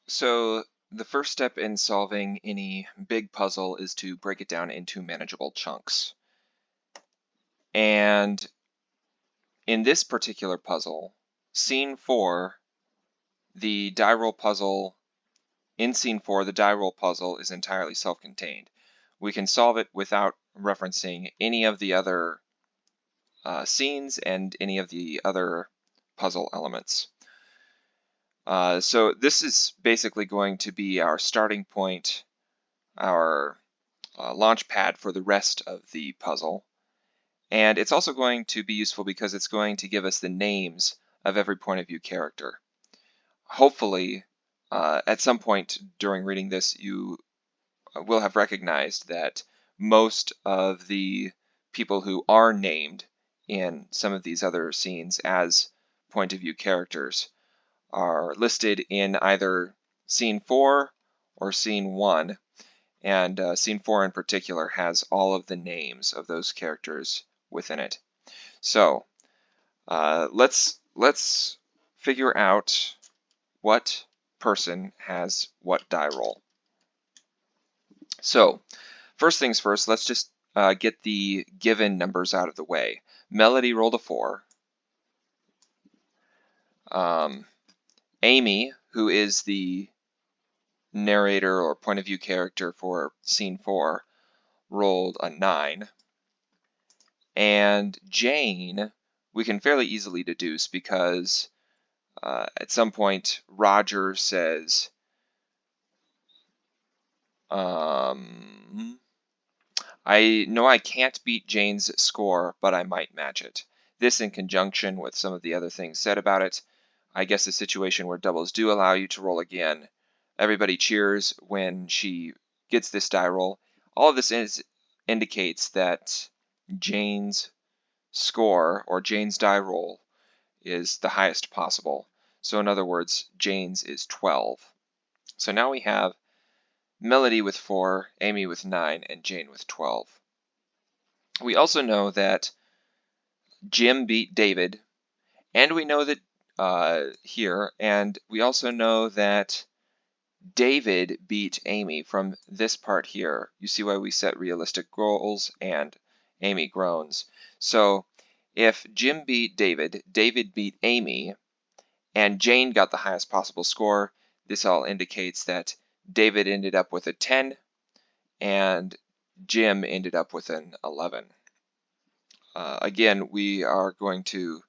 So the first step in solving any big puzzle is to break it down into manageable chunks. And in this particular puzzle, scene 4, the die roll puzzle, in scene 4, the die roll puzzle is entirely self-contained. We can solve it without referencing any of the other scenes and any of the other puzzle elements. So this is basically going to be our starting point, our launch pad for the rest of the puzzle. And it's also going to be useful because it's going to give us the names of every point of view character. Hopefully, at some point during reading this, you will have recognized that most of the people who are named in some of these other scenes as point of view characters are listed in either scene 4 or scene 1. And scene 4 in particular has all of the names of those characters within it. So let's figure out what person has what die roll. So first things first, let's just get the given numbers out of the way. Melody rolled a 4. Amy, who is the narrator or point of view character for scene 4, rolled a 9. And Jane, we can fairly easily deduce because at some point Roger says, I know I can't beat Jane's score, but I might match it. This in conjunction with some of the other things said about it, I guess a situation where doubles do allow you to roll again. Everybody cheers when she gets this die roll. All of this indicates that Jane's score or Jane's die roll is the highest possible. So in other words, Jane's is 12. So now we have Melody with 4, Amy with 9, and Jane with 12. We also know that Jim beat David, and we know that here, and we also know that David beat Amy from this part here. You see why we set realistic goals and Amy groans. So if Jim beat David, David beat Amy, and Jane got the highest possible score, this all indicates that David ended up with a 10 and Jim ended up with an 11. Again, we are going to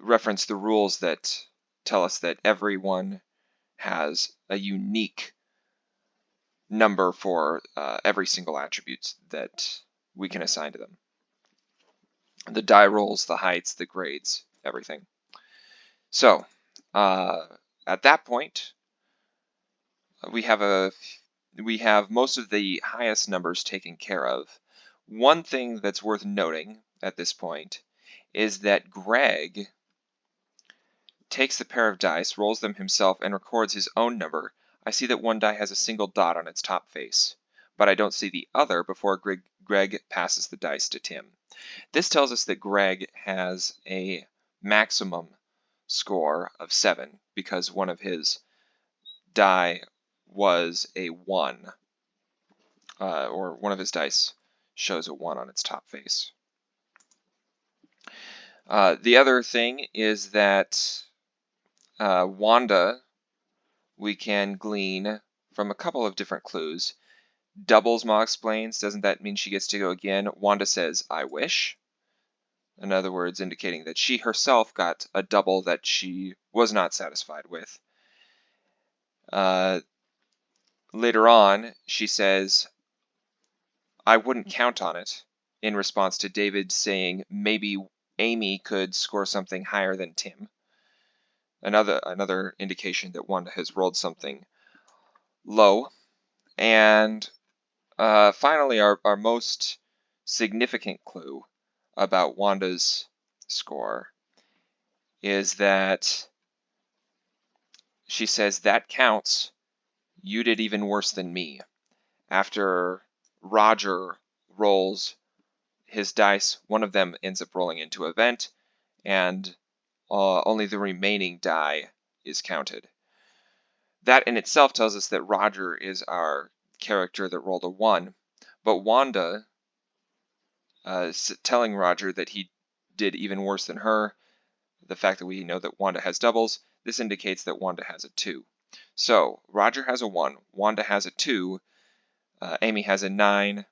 reference the rules that tell us that everyone has a unique number for every single attribute that we can assign to them. The die rolls, the heights, the grades, everything. So at that point, we have most of the highest numbers taken care of. One thing that's worth noting at this point is that Greg takes the pair of dice, rolls them himself, and records his own number. I see that one die has a single dot on its top face, but I don't see the other before Greg passes the dice to Tim. This tells us that Greg has a maximum score of 7 because one of his die was a 1, or one of his dice shows a 1 on its top face. The other thing is that Wanda, we can glean from a couple of different clues. Doubles, Ma explains, doesn't that mean she gets to go again? Wanda says, I wish. In other words, indicating that she herself got a double that she was not satisfied with. Later on, she says, I wouldn't count on it, in response to David saying maybe Amy could score something higher than Tim. Another indication that Wanda has rolled something low. And finally, our most significant clue about Wanda's score is that she says, that counts. You did even worse than me. After Roger rolls his dice, one of them ends up rolling into a vent, and only the remaining die is counted. That in itself tells us that Roger is our character that rolled a 1, but Wanda telling Roger that he did even worse than her, the fact that we know that Wanda has doubles, this indicates that Wanda has a 2. So Roger has a 1, Wanda has a 2, Amy has a 9,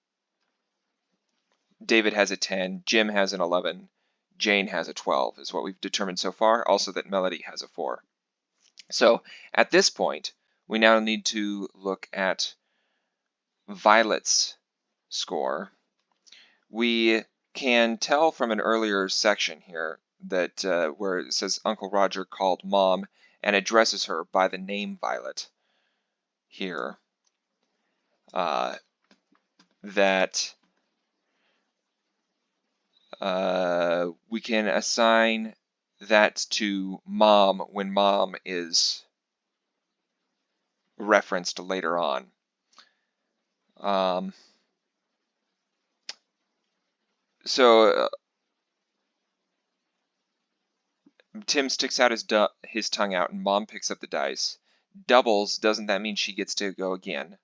David has a 10, Jim has an 11, Jane has a 12, is what we've determined so far. Also that Melody has a 4. So at this point, we now need to look at Violet's score. We can tell from an earlier section here that where it says Uncle Roger called Mom and addresses her by the name Violet here, that we can assign that to Mom when Mom is referenced later on. So Tim sticks out his tongue out and Mom picks up the dice. Doubles, doesn't that mean she gets to go again?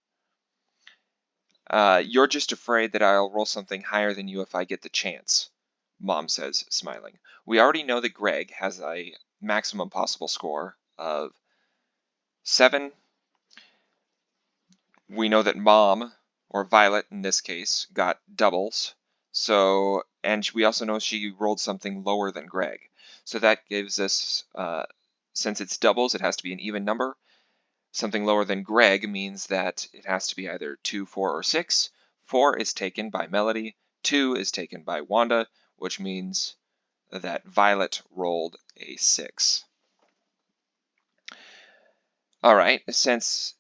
You're just afraid that I'll roll something higher than you if I get the chance, Mom says, smiling. We already know that Greg has a maximum possible score of 7. We know that Mom, or Violet in this case, got doubles. So, and we also know she rolled something lower than Greg. So that gives us, since it's doubles, it has to be an even number. Something lower than Greg means that it has to be either 2, 4, or 6. 4 is taken by Melody. 2 is taken by Wanda, which means that Violet rolled a 6. All right, since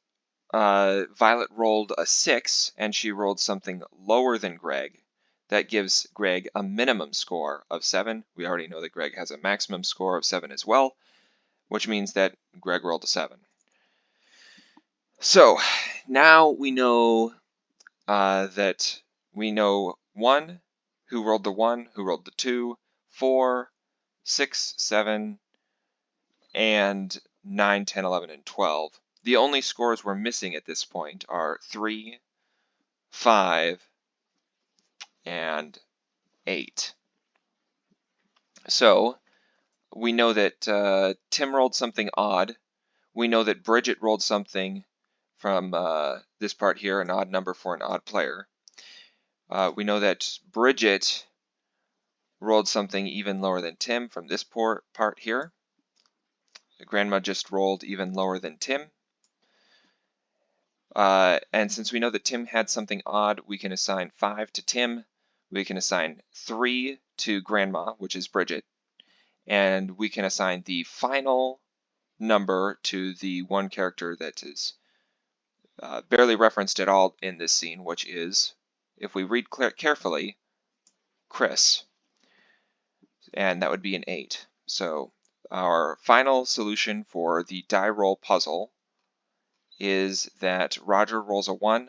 Violet rolled a 6 and she rolled something lower than Greg, that gives Greg a minimum score of 7. We already know that Greg has a maximum score of 7 as well, which means that Greg rolled a 7. So now we know that we know 1, who rolled the 1, who rolled the 2, 4, 6, 7, and 9, 10, 11, and 12. The only scores we're missing at this point are 3, 5, and 8. So we know that Tim rolled something odd. We know that Bridget rolled something from this part here, an odd number for an odd player. We know that Bridget rolled something even lower than Tim from this part here. Grandma just rolled even lower than Tim. And since we know that Tim had something odd, we can assign 5 to Tim. We can assign 3 to Grandma, which is Bridget. And we can assign the final number to the one character that is barely referenced at all in this scene, which is, if we read carefully, Chris. And that would be an 8. So our final solution for the die roll puzzle is that Roger rolls a 1,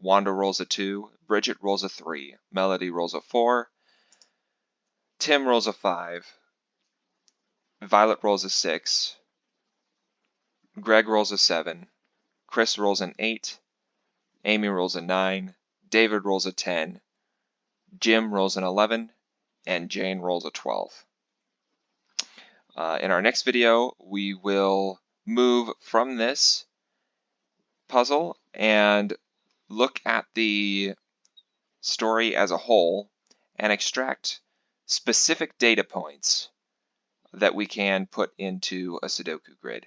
Wanda rolls a 2, Bridget rolls a 3, Melody rolls a 4, Tim rolls a 5, Violet rolls a 6, Greg rolls a 7, Chris rolls an 8, Amy rolls a 9, David rolls a 10, Jim rolls an 11, and Jane rolls a 12. In our next video, we will move from this puzzle and look at the story as a whole and extract specific data points that we can put into a Sudoku grid.